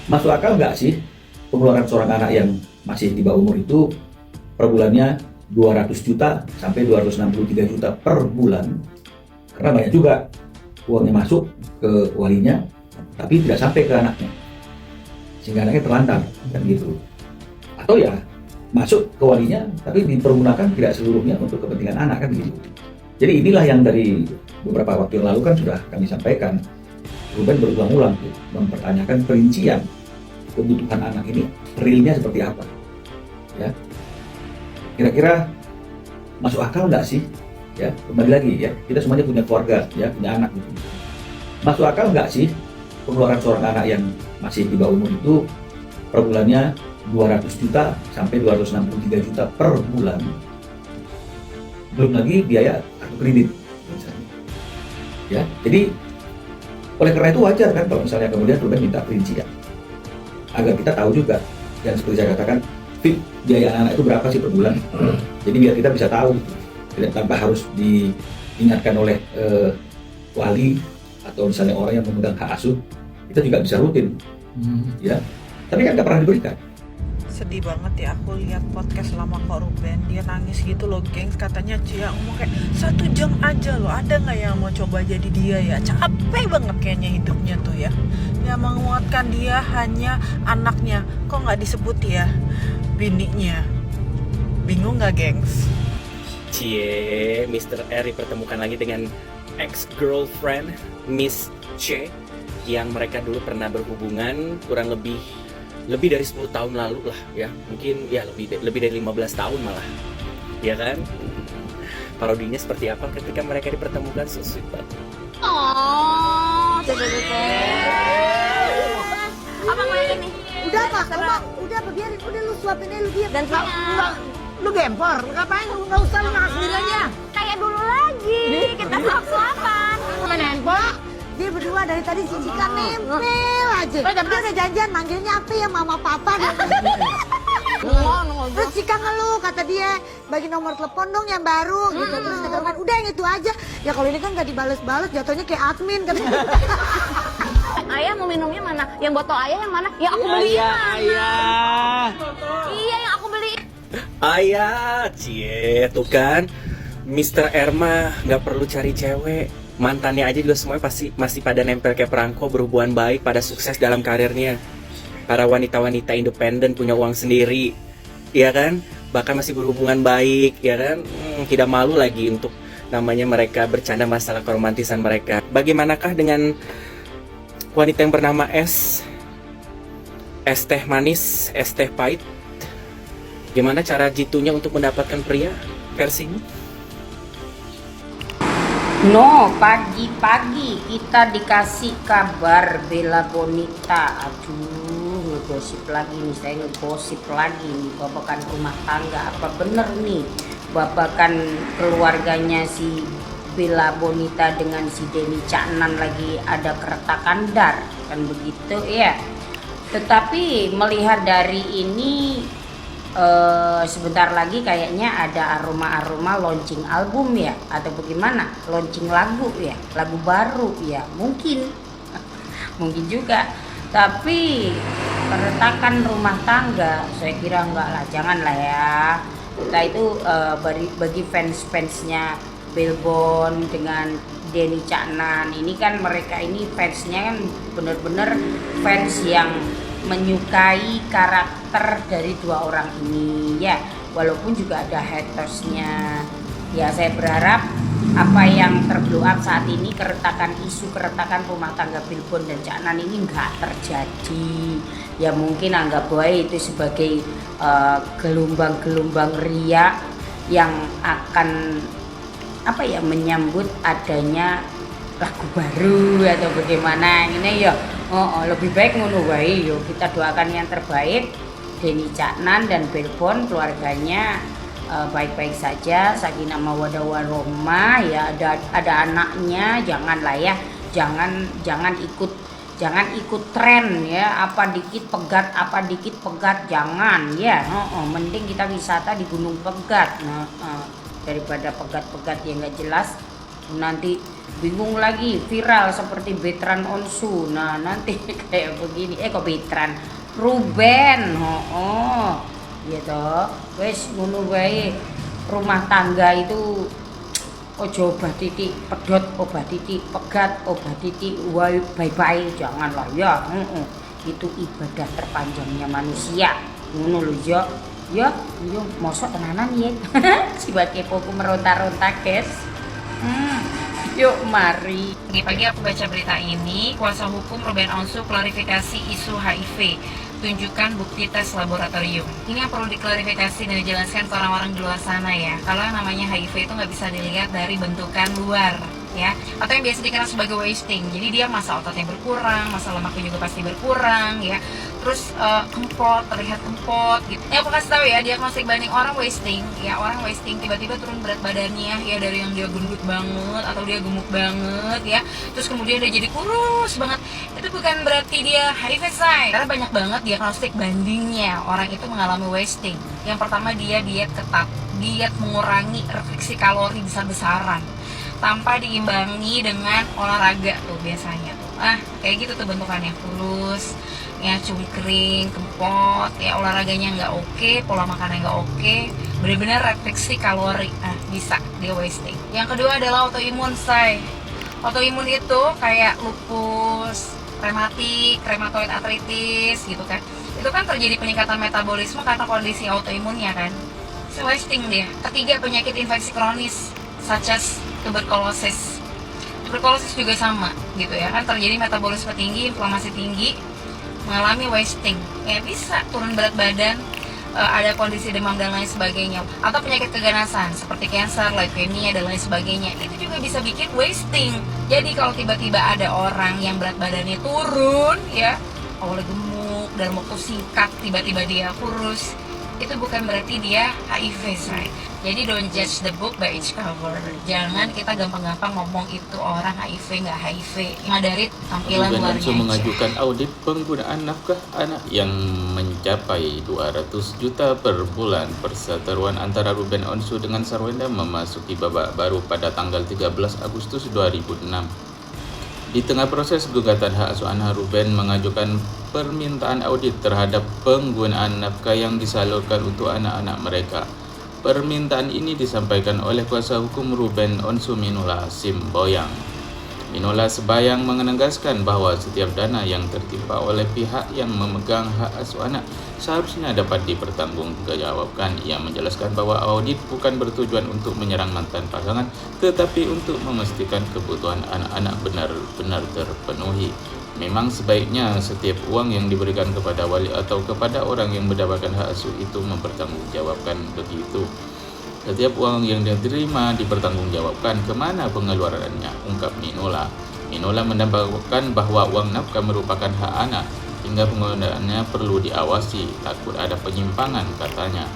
Masuk akal nggak sih pengeluaran seorang anak yang masih di bawah umur itu per bulannya 200 juta sampai 263 juta per bulan? Karena banyak juga uangnya masuk ke walinya tapi tidak sampai ke anaknya, sehingga anaknya terlantar kan gitu. Atau ya masuk ke walinya tapi dipergunakan tidak seluruhnya untuk kepentingan anak kan gitu. Jadi inilah yang dari beberapa waktu yang lalu kan sudah kami sampaikan. Ruben berulang-ulang mempertanyakan perincian kebutuhan anak ini realnya seperti apa, ya. Kira-kira masuk akal nggak sih? Ya, kembali lagi ya, kita semuanya punya keluarga, ya, punya anak gitu. Masuk akal nggak sih pengeluaran seorang anak yang masih di bawah umur itu per bulannya 200 juta sampai 263 juta per bulan? Belum lagi biaya kartu kredit misalnya. Ya, jadi oleh karena itu wajar kan kalau misalnya kemudian Ruben minta perincian agar kita tahu juga, yang seperti saya katakan, biaya anak itu berapa sih per bulan. Jadi biar kita bisa tahu, tidak tanpa harus diingatkan oleh wali atau misalnya orang yang memegang hak asuh, kita juga bisa rutin, ya. Tapi kan nggak pernah diberikan. Sedih banget ya aku lihat podcast lama kok Ruben, dia nangis gitu loh gengs. Katanya Cia ngomong kayak 1 jam aja loh, ada nggak yang mau coba jadi dia ya? Capek banget kayaknya hidupnya tuh ya. Yang menguatkan dia hanya anaknya, kok nggak disebut ya bininya. Bingung nggak gengs? Cie, Mr. R dipertemukan lagi dengan ex-girlfriend Miss C yang mereka dulu pernah berhubungan kurang lebih dari 10 tahun lalu lah ya, mungkin ya lebih dari 15 tahun malah, ya kan? Parodinya seperti apa ketika mereka dipertemukan? So sweet banget. Oh, apa main ini? Udah Pak, udah apa biarin, udah lu suapin aja lu diam. Gantinya. Lu gempor, ngapain lu nggak usah lu makan sendiri aja. Kayak dulu lagi, kita suap-suapan. Main handphone. Dia berdua dari tadi cincikan nempel aja. Dia udah janjian manggilnya apa ya, mama papa. Terus Cika ngeluh, kata dia bagi nomor telepon dong yang baru gitu. Terus kata Roman, udah yang itu aja. Ya kalau ini kan gak dibales-bales, jatuhnya kayak admin kan. Ayah mau minumnya mana? Yang botol ayah yang mana? Yang aku beli mana? Iya, yang aku beli. Ayah, cie, tuh kan Mr. Erma nggak perlu cari cewek. Mantannya aja juga semuanya pasti masih pada nempel kayak perangko, berhubungan baik, pada sukses dalam karirnya. Para wanita-wanita independen punya uang sendiri, ya kan? Bahkan masih berhubungan baik, ya kan? Tidak malu lagi untuk namanya mereka bercanda masalah keromantisan mereka. Bagaimanakah dengan wanita yang bernama S? Es teh manis, es teh pahit. Gimana cara jitunya untuk mendapatkan pria versinya? No, pagi-pagi kita dikasih kabar Bella Bonita. Aduh, ngegosip lagi nih, saya ngegosip lagi nih, babakan rumah tangga. Apa bener nih babakan keluarganya si Bella Bonita dengan si Denny Caknan lagi ada keretakan dar, kan begitu ya. Tetapi melihat dari ini sebentar lagi kayaknya ada aroma-aroma launching album ya, atau bagaimana, launching lagu ya, lagu baru ya, mungkin mungkin juga. Tapi keretakan rumah tangga saya kira enggak lah, jangan lah ya. Kita itu bagi fans-fansnya Billbon dengan Denny Caknan ini kan, mereka ini fansnya kan bener-bener fans yang menyukai karakter dari dua orang ini ya, walaupun juga ada hatersnya ya. Saya berharap apa yang terblow up saat ini, isu keretakan rumah tangga Billbon dan Caknan ini nggak terjadi ya. Mungkin anggap baik itu sebagai gelombang-gelombang ria yang akan apa ya, menyambut adanya lagu baru atau bagaimana ini ya. Lebih baik ngono wae yo, kita doakan yang terbaik. Denny Caknan dan Billbon keluarganya baik-baik saja, sakinah mawaddah warahmah ya, ada anaknya. Janganlah ya, jangan ikut tren ya, apa dikit pegat jangan ya. Mending kita wisata di Gunung Pegat daripada pegat-pegat yang nggak jelas. nanti bingung lagi viral seperti Betran Onsu. Nah nanti kayak begini, kok Betran, Ruben, iya toh, wes ngono wae. Rumah tangga itu ojo obah titik pedot, obah titik pegat, obah titik wae bye-bye, janganlah ya. Itu ibadah terpanjangnya manusia. Ngono lho ya. Ya, yo mosok tenanan ya. Sebagai poku meronta-ronta, guys. Yuk mari. Pagi-pagi aku baca berita ini, kuasa hukum Ruben Onsu klarifikasi isu HIV, tunjukkan bukti tes laboratorium. Ini yang perlu diklarifikasi dan dijelaskan ke orang-orang di luar sana ya. Kalau yang namanya HIV itu nggak bisa dilihat dari bentukan luar ya, atau yang biasa dikenal sebagai wasting. Jadi dia massa ototnya berkurang, massa lemaknya juga pasti berkurang ya. Terus kempot, terlihat kempot gitu. Ya aku kasih tahu ya, diagnostik banding orang wasting ya, orang wasting tiba-tiba turun berat badannya ya, dari yang dia gendut banget atau dia gemuk banget ya, terus kemudian dia jadi kurus banget. Itu bukan berarti dia HIV say, karena banyak banget diagnostik bandingnya orang itu mengalami wasting. Yang pertama dia diet ketat, diet mengurangi restriksi kalori besar-besaran tanpa diimbangi dengan olahraga tuh biasanya tuh. Kayak gitu tuh bentukannya, kurus ya, cungkring, kempot ya, olahraganya nggak oke, pola makannya nggak oke, benar-benar restriksi kalori, bisa dia wasting. Yang kedua adalah autoimun say. Autoimun itu kayak lupus, rheumatoid arthritis gitu kan. Itu kan terjadi peningkatan metabolisme karena kondisi autoimunnya kan. Wasting dia. Ketiga, penyakit infeksi kronis such as tuberculosis. Tuberculosis juga sama gitu ya kan, terjadi metabolisme tinggi, inflamasi tinggi, mengalami wasting ya, bisa turun berat badan, ada kondisi demam dan lain sebagainya, atau penyakit keganasan seperti kanker, leukemia dan lain sebagainya, itu juga bisa bikin wasting. Jadi kalau tiba-tiba ada orang yang berat badannya turun ya, awalnya gemuk dalam waktu singkat tiba-tiba dia kurus, itu bukan berarti dia HIV say. Jadi don't judge the book by its cover. Jangan kita gampang-gampang ngomong itu orang HIV nggak HIV. Cuma dari tampilan Ruben luarnya Onsu aja. mengajukan audit penggunaan nafkah anak yang mencapai 200 juta per bulan. Perseteruan antara Ruben Onsu dengan Sarwenda memasuki babak baru pada tanggal 13 Agustus 2006. Di tengah proses gugatan hak asuh anak, Ruben mengajukan permintaan audit terhadap penggunaan nafkah yang disalurkan untuk anak-anak mereka. Permintaan ini disampaikan oleh kuasa hukum Ruben Onsu, Minula Simboyang. Minula Sembayang menegaskan bahwa setiap dana yang tertimpa oleh pihak yang memegang hak asuh anak seharusnya dapat dipertanggungjawabkan. Ia menjelaskan bahwa audit bukan bertujuan untuk menyerang mantan pasangan, tetapi untuk memastikan kebutuhan anak-anak benar-benar terpenuhi. Memang sebaiknya setiap uang yang diberikan kepada wali atau kepada orang yang mendapatkan hak asuh itu mempertanggungjawabkan begitu. Setiap uang yang diterima dipertanggungjawabkan kemana pengeluarannya, ungkap Minula. Minula menambahkan bahwa uang nafkah merupakan hak anak, hingga penggunaannya perlu diawasi, takut ada penyimpangan, katanya.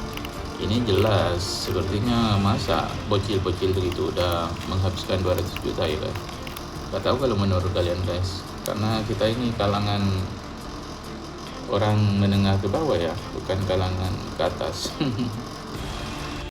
Ini jelas, sepertinya masa bocil-bocil begitu udah menghabiskan 200 juta ya guys. Gak tahu kalau menurut kalian guys, karena kita ini kalangan orang menengah ke bawah ya, bukan kalangan ke atas.